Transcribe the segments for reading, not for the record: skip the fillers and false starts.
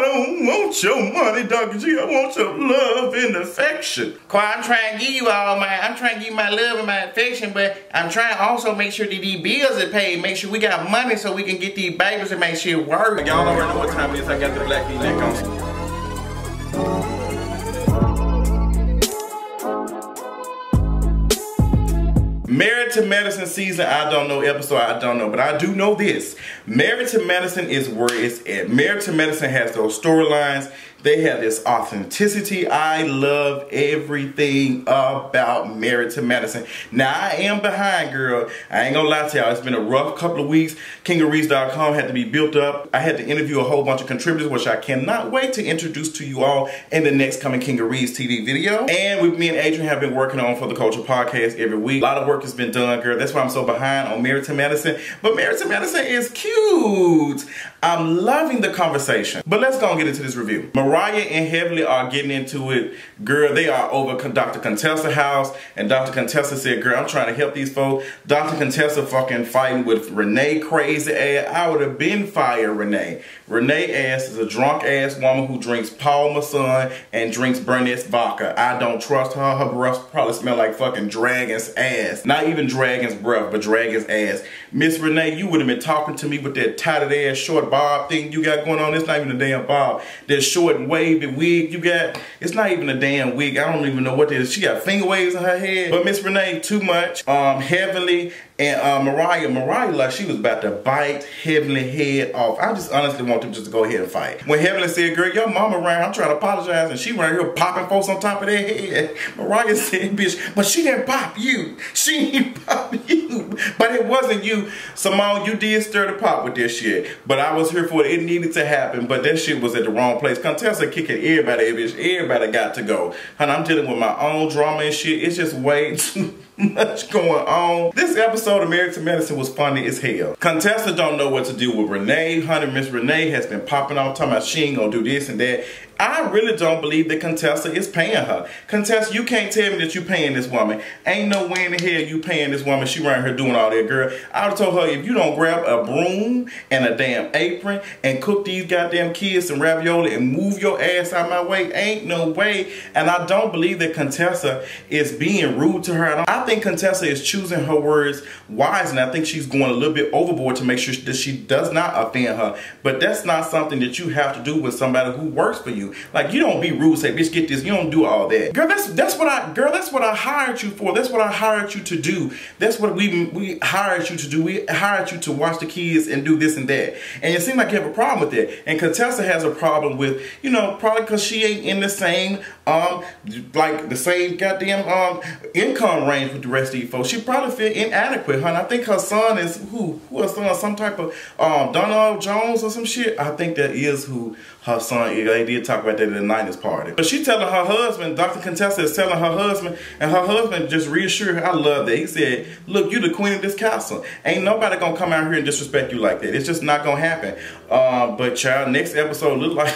don't want your money, Dr. G. I want your love and affection. Quite, I'm trying to give you I'm trying to give you my love and my affection, but I'm trying to also make sure that these bills are paid, make sure we got money so we can get these babies and make sure it works. Y'all already know what time it is. I got the black V-neck on. Married to Medicine season, I don't know, episode, I don't know, but I do know this. Married to Medicine is where it's at. Married to Medicine has those storylines. They have this authenticity. I love everything about Married to Medicine. Now, I am behind, girl. I ain't gonna lie to y'all. It's been a rough couple of weeks. KingaReads.com had to be built up. I had to interview a whole bunch of contributors, which I cannot wait to introduce to you all in the next coming Kinga Reads TV video. And me and Adrian have been working on For the Culture podcast every week. A lot of work has been done, girl. That's why I'm so behind on Married to Medicine. But Married to Medicine is cute. I'm loving the conversation. But let's go and get into this review. Mariah and Heavenly are getting into it. Girl, they are over Dr. Contessa's house. And Dr. Contessa said, girl, I'm trying to help these folks. Dr. Contessa fucking fighting with Renee crazy ass. I would have been fired, Renee. Renee ass is a drunk ass woman who drinks Paul Masson and drinks Burnett's vodka. I don't trust her. Her breath probably smell like fucking dragon's ass. Not even dragon's breath, but dragon's ass. Miss Renee, you would have been talking to me with that tatted ass short bob thing you got going on. It's not even a damn bob. That short and wavy wig you got, it's not even a damn wig. I don't even know what it is. She got finger waves in her head. But Miss Renee, too much. Heavenly and Mariah like she was about to bite Heavenly head off. I just honestly want them just to go ahead and fight. When Heavenly said, girl, your mama around, I'm trying to apologize, and she right here popping folks on top of their head. Mariah said, bitch, but she didn't pop you. She didn't pop you. But it wasn't you. Simone, you did stir the pot with this shit. But I was here for it. It needed to happen, but that shit was at the wrong place. Contessa kicking everybody, bitch. Everybody got to go. Honey, I'm dealing with my own drama and shit. It's just way too much going on. This episode of Married to Medicine was funny as hell. Contessa don't know what to do with Renee. Honey, Miss Renee has been popping off talking about she ain't gonna do this and that. I really don't believe that Contessa is paying her. Contessa, you can't tell me that you paying this woman. Ain't no way in the hell you paying this woman. She around here doing all that, girl. I would've told her, if you don't grab a broom and a damn apron and cook these goddamn kids some ravioli and move your ass out my way, ain't no way. And I don't believe that Contessa is being rude to her. I think Contessa is choosing her words wisely, and I think she's going a little bit overboard to make sure that she does not offend her. But that's not something that you have to do with somebody who works for you. Like, you don't be rude, say, bitch, get this. You don't do all that. Girl, that's what I hired you for. That's what I hired you to do. That's what we hired you to do. We hired you to watch the kids and do this and that. And it seems like you have a problem with that. And Contessa has a problem with, you know, probably because she ain't in the same, like the same goddamn income range with the rest of you folks. She probably feel inadequate, honey. I think her son is who her son, some type of Donald Jones or some shit. I think that is who her son is. They did talk about that at the 90s party. But she telling her husband, Dr. Contessa is telling her husband, and her husband just reassured her. I love that. He said, look, you the queen of this castle. Ain't nobody gonna come out here and disrespect you like that. It's just not gonna happen. But child, next episode look like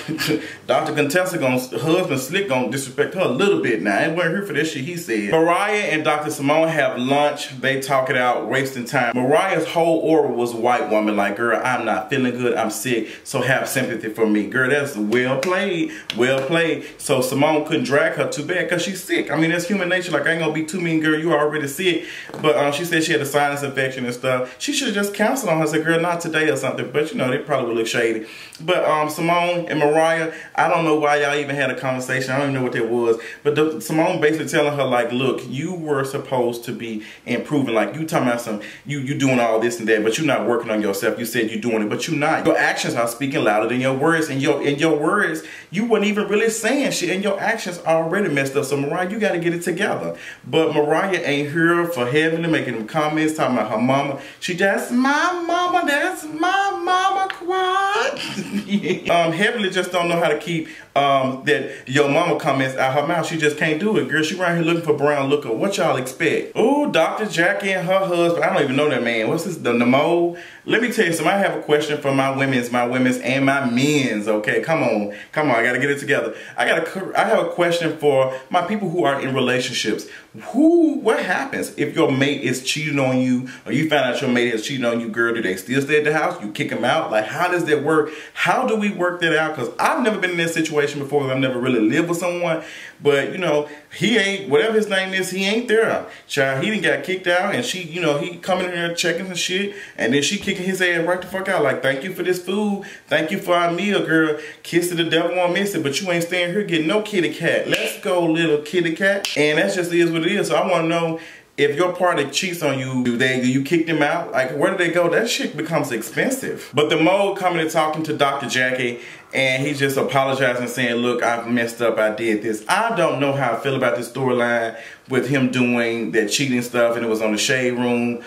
Dr. Contessa husband Slick gonna disrespect her a little bit now. I ain't weren't here for this shit he said. Mariah and Dr. Simone have lunch. They talk it out, wasting time. Mariah's whole aura was white woman, like, girl, I'm not feeling good, I'm sick, so have sympathy for me. Girl, that's well played, well played. So Simone couldn't drag her too bad because she's sick. I mean, that's human nature. Like, I ain't gonna be too mean, girl, you already sick. But she said she had a sinus infection and stuff. She should have just counseled on her, said, girl, not today or something. But you know, they probably would look shady. But Simone and Mariah, I don't know why y'all even had a conversation. I don't even know what that was. But Simone basically telling her, like, look, you were supposed to be improving. Like, you talking about you doing all this and that, but you're not working on yourself. You said you're doing it, but you're not. Your actions are speaking louder than your words. And your words, you weren't even really saying shit, and your actions already messed up. So Mariah, you got to get it together. But Mariah ain't here for Heavenly making them comments talking about her mama. She just, my mama, that's my mama, quad. Heavenly just don't know how to keep that your mama comments out her mouth. She just can't do it, girl. She around here looking for brown liquor. What y'all expect? Oh, Dr. Jackie and her husband. I don't even know that man. What's this? The mole? Let me tell you something. I have a question for my women's, and my men's. Okay, come on. I gotta get it together. I have a question for my people who are in relationships. What happens if your mate is cheating on you, or you find out your mate is cheating on you, girl? Do they still stay at the house? You kick them out? Like, how does that work? How do we work that out? Because I've never been in that situation before. I've never really lived with someone. But, you know, he ain't, whatever his name is, he ain't there. Child, he done got kicked out, and she, you know, he coming in here checking and shit, and then she kicking his ass right the fuck out. Like, thank you for this food. Thank you for our meal, girl. Kiss to the devil, won't miss it, but you ain't staying here getting no kitty cat. Let's go, little kitty cat. And that's just is what it is. So I want to know, if your partner cheats on you, do you kick them out? Like, where do they go? That shit becomes expensive. But the mole coming and talking to Dr. Jackie, and he's just apologizing, saying, look, I've messed up, I did this. I don't know how I feel about this storyline with him doing that cheating stuff, and it was on the Shade Room.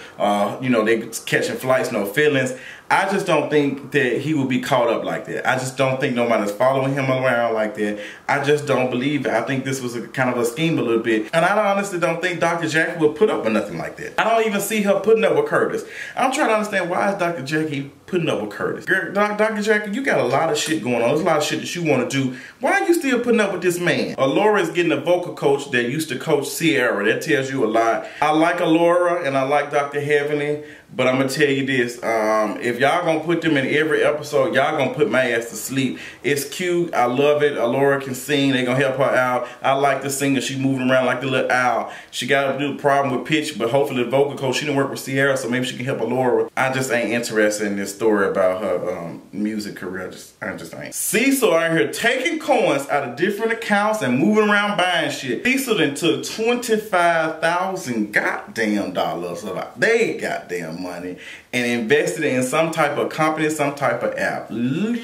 You know, they catching flights, no feelings. I just don't think that he will be caught up like that. I just don't think nobody's following him around like that. I just don't believe it. I think this was a kind of a scheme a little bit. And I honestly don't think Dr. Jackie will put up with nothing like that. I don't even see her putting up with Curtis. I'm trying to understand, why is Dr. Jackie putting up with Curtis? Girl, Dr. Jackie, you got a lot of shit going on. There's a lot of shit that you want to do. Why are you still putting up with this man? Alora is getting a vocal coach that used to coach Sierra. That tells you a lot. I like Alora and I like Dr. Heavenly, but I'm going to tell you this. If y'all going to put them in every episode, y'all going to put my ass to sleep. It's cute. I love it. Alora can sing. They going to help her out. I like the singer. She moving around like the little owl. She got a little problem with pitch, but hopefully the vocal coach, she didn't work with Sierra, so maybe she can help Alora. I just ain't interested in this story about her music career. I just ain't. Cecil out here taking coins out of different accounts and moving around buying shit. Cecil then took 25,000 goddamn dollars of they goddamn money and invested in some type of company, some type of app. Let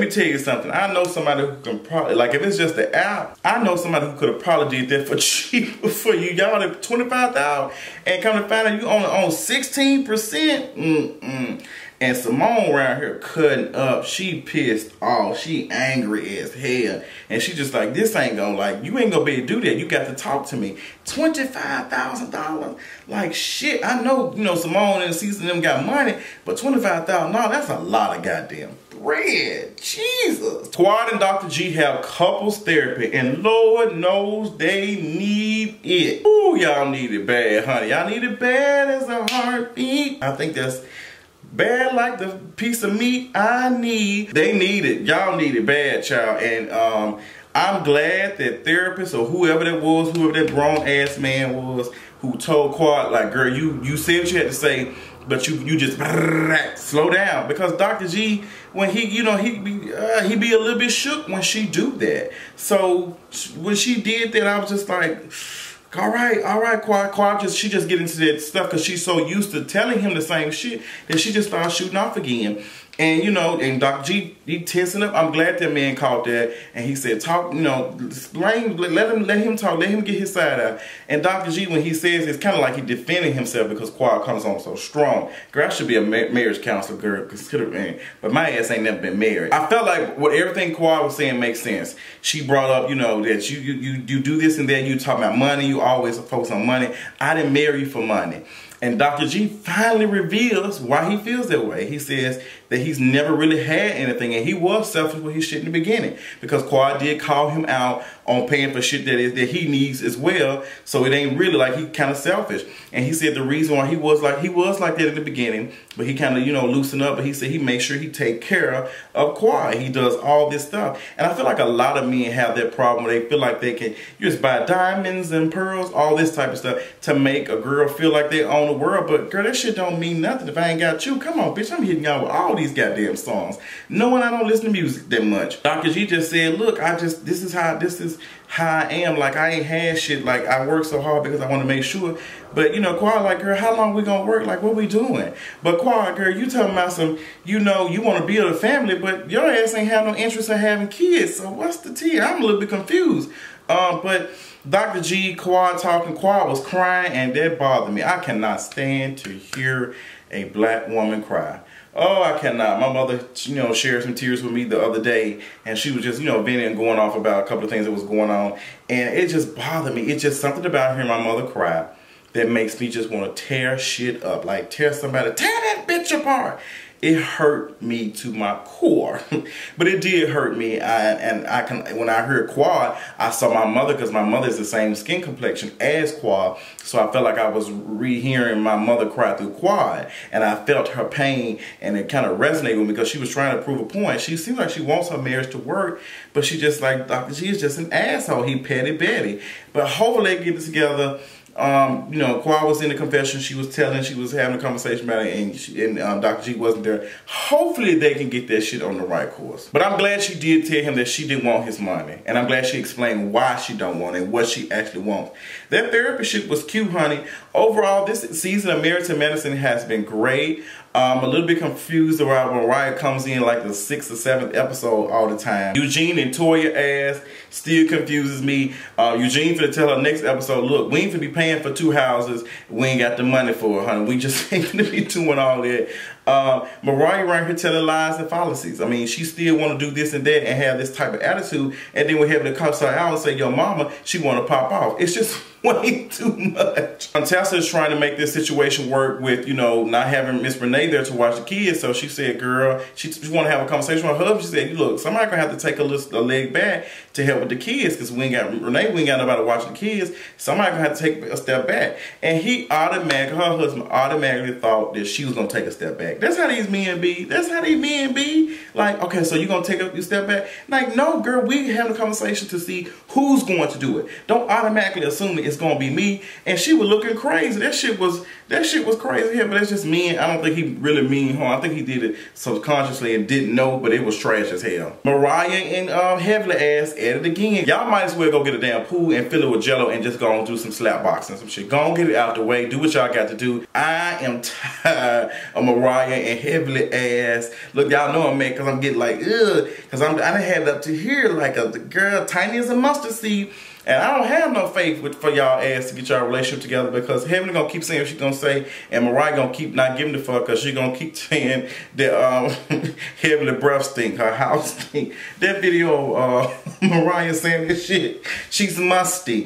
me tell you something. I know somebody who can probably, like, if it's just the app, I know somebody who could have probably did that for cheaper for you. Y'all at 25,000 and come to find out you only own 16%. And Simone around here cutting up. She pissed off. She angry as hell. And she just like, this ain't gonna, like, you ain't gonna be able to do that. You got to talk to me. $25,000. Like, shit. I know, you know, Simone and Cecil and them got money, but $25,000, that's a lot of goddamn bread. Jesus. Quad and Dr. G have couples therapy, and Lord knows they need it. Ooh, y'all need it bad, honey. Y'all need it bad as a heartbeat. I think that's bad like the piece of meat I need. They need it. Y'all need it bad, child. And I'm glad that therapists or whoever that was, whoever that grown ass man was, who told Quad, like, girl, you said what you had to say, but you just slow down. Because Dr. G, when he, you know, he be a little bit shook when she do that. So when she did that, I was just like, all right, Quad. She just get into that stuff because she's so used to telling him the same shit that she just started shooting off again. And, you know, and Dr. G, he tensing up. I'm glad that man caught that. And he said, talk, you know, explain, let him talk, let him get his side out. And Dr. G, when he says, it's kind of like he defending himself because Quad comes on so strong. Girl, I should be a marriage counselor, girl, but my ass ain't never been married. I felt like what everything Quad was saying makes sense. She brought up, you know, that you do this and that, you talk about money, you always focus on money. I didn't marry you for money. And Dr. G finally reveals why he feels that way. He says that he's never really had anything, and he was selfish with his shit in the beginning because Quad did call him out on paying for shit that he needs as well. So it ain't really like he kind of selfish. And he said the reason why he was like that in the beginning, but he kind of, you know, loosened up. But he said he makes sure he take care of Quad. He does all this stuff, and I feel like a lot of men have that problem where they feel like they can just buy diamonds and pearls, all this type of stuff to make a girl feel like they own the world. But girl, that shit don't mean nothing if I ain't got you. Come on, bitch, I'm hitting y'all with all these goddamn songs, knowing I don't listen to music that much. Dr. G just said, look, this is how I am. Like, I ain't had shit. Like, I work so hard because I want to make sure. But, you know, Quad, like, girl, how long we gonna work? Like, what we doing? But Quad, girl, you talking about some, you know, you want to build a family, but your ass ain't have no interest in having kids. So what's the tea? I'm a little bit confused. But Dr. G, Quad talking, Quad was crying, and that bothered me. I cannot stand to hear a black woman cry. Oh, I cannot. My mother, you know, shared some tears with me the other day, and she was just, you know, venting and going off about a couple of things that was going on, and it just bothered me. It's just something about hearing my mother cry that makes me just want to tear shit up. Like tear somebody, tear that bitch apart. It hurt me to my core, but it did hurt me. When I heard Quad, I saw my mother, because my mother is the same skin complexion as Quad. So I felt like I was rehearing my mother cry through Quad, and I felt her pain, and it kind of resonated with me because she was trying to prove a point. She seems like she wants her marriage to work, but she just like Dr. G is just an asshole. He petty Betty. But hopefully they get it together. You know, Quad was in the confession. She was having a conversation about it, and Dr. G wasn't there. Hopefully they can get that shit on the right course. But I'm glad she did tell him that she didn't want his money, and I'm glad she explained why she don't want it and what she actually wants. That therapy shit was cute, honey. Overall, this season of Married to Medicine has been great. I'm a little bit confused around Mariah comes in like the 6th or 7th episode all the time. Eugene and Toya ass still confuses me. Eugene finna tell her next episode, look, we ain't finna be paying for 2 houses. We ain't got the money for it, honey. We just ain't finna be doing all that. Mariah right here telling lies and fallacies. I mean, she still want to do this and that and have this type of attitude, and then we have to cuss her out and say, yo mama, she want to pop off. It's just way too much. Contessa is trying to make this situation work with, you know, not having Miss Renee there to watch the kids. So she said, girl, she want to have a conversation with her husband. She said, look, somebody gonna have to take a leg back to help with the kids, because we ain't got Renee, we ain't got nobody watching the kids. Somebody gonna have to take a step back. And her husband automatically thought that she was gonna take a step back. That's how these men be. That's how these men be. Like, okay, so you gonna take a step back? Like, no, girl, we having a conversation to see who's going to do it. Don't automatically assume that it's gonna be me. And she was looking crazy. That shit was crazy here, but that's just me. I don't think he really mean harm. I think he did it subconsciously and didn't know, but it was trash as hell. Mariah and Heavily ass at it again. Y'all might as well go get a damn pool and fill it with jello and just go and do some slap boxing, some shit. Go and get it out the way. Do what y'all got to do. I am tired of Mariah and Heavily ass. Look, y'all know I'm mad because I'm getting like, ugh, because I done had it up to here like a girl tiny as a mustard seed. And I don't have no faith for y'all ass to get y'all relationship together, because Heavenly gonna keep saying what she gonna say, and Mariah gonna keep not giving the fuck, because she gonna keep saying that Heavenly breath stink, her house stink. That video of Mariah saying this shit, she's musty,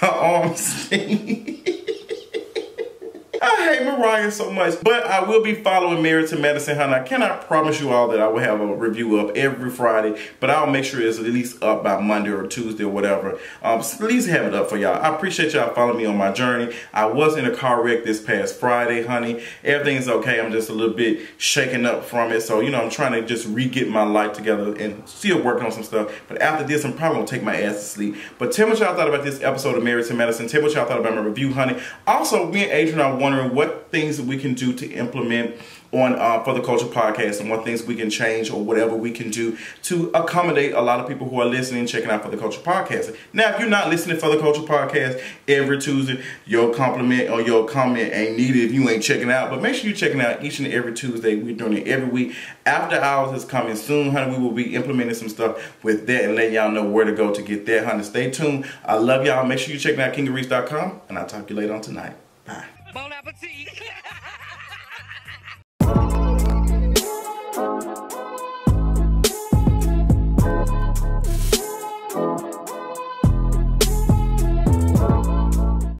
her arms stink. I hate Mariah so much, but I will be following Married to Medicine, honey. I cannot promise you all that I will have a review up every Friday, but I'll make sure it's at least up by Monday or Tuesday or whatever. At least have it up for y'all. I appreciate y'all following me on my journey. I was in a car wreck this past Friday, honey. Everything's okay. I'm just a little bit shaken up from it. So, you know, I'm trying to just re-get my life together and still working on some stuff. But after this, I'm probably going to take my ass to sleep. But tell me what y'all thought about this episode of Married to Medicine. Tell me what y'all thought about my review, honey. Also, me and Adrian are wondering what things that we can do to implement on For the Culture podcast, and what things we can change or whatever we can do to accommodate a lot of people who are listening, checking out For the Culture podcast. Now, if you're not listening For the Culture podcast every Tuesday, your compliment or your comment ain't needed if you ain't checking out. But make sure you're checking out each and every Tuesday. We're doing it every week. After Hours is coming soon, honey. We will be implementing some stuff with that and letting y'all know where to go to get that, honey. Stay tuned. I love y'all. Make sure you're checking out kingareach.com, and I'll talk to you later on tonight.